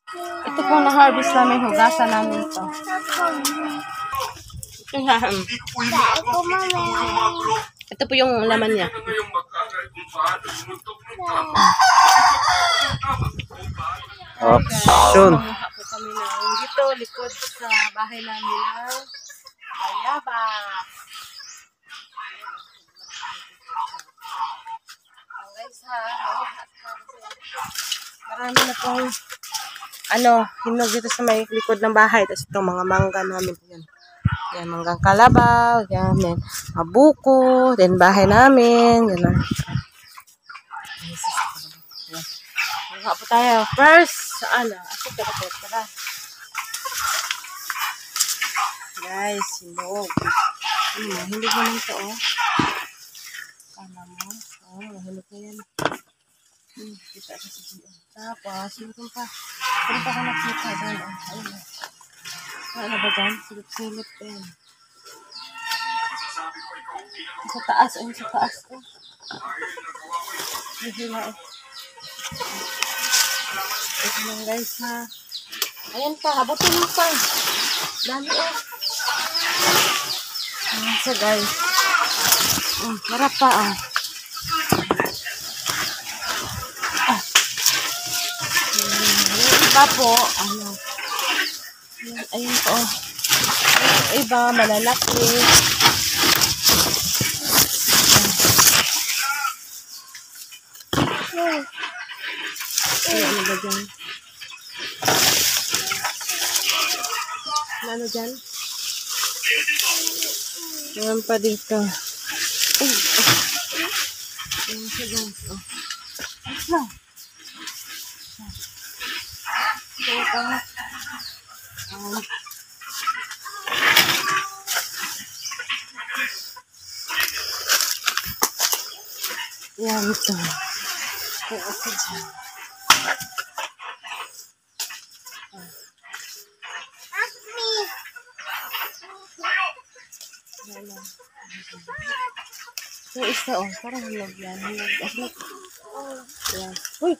Ito po na-harvest namin, hugasan namin ito. Ito po yung laman niya. Option. Kumuha po kami ng dito, likod sa bahay namin ng bayabas. Guys ha, marami na pong hinog dito sa may likod ng bahay. Tapos itong mga mangga namin. Yan. Yan, manggang kalabaw. Yan, yan. Mabuko. Then bahay namin. Yan lang. Yan. Mangga po tayo. First, asok ka po. Tara. Guys, hinog. Mahinog naman ito, oh. Kala mo. Oh, mahinog na yan. Kita sa sige. Tapos, silipin pa. Pero pa ako nakita doon. Ayun. Ano ba dyan? Silip-silip din. Sa taas. Ayun, sa taas. Hihila. Ito lang guys ha. Ayan pa. Habutin mo pa. Dami oh. So guys. Harap pa oh. Iba po, ayun po, iba, malalaki. Ano ba dyan? Ano dyan? Ayan pa dito. Ayan siya guys, oh. Asa? Yan ito. Kaya ito dyan. Ito isa oh. Parang hinog yan. Hinog. Yan. Uy!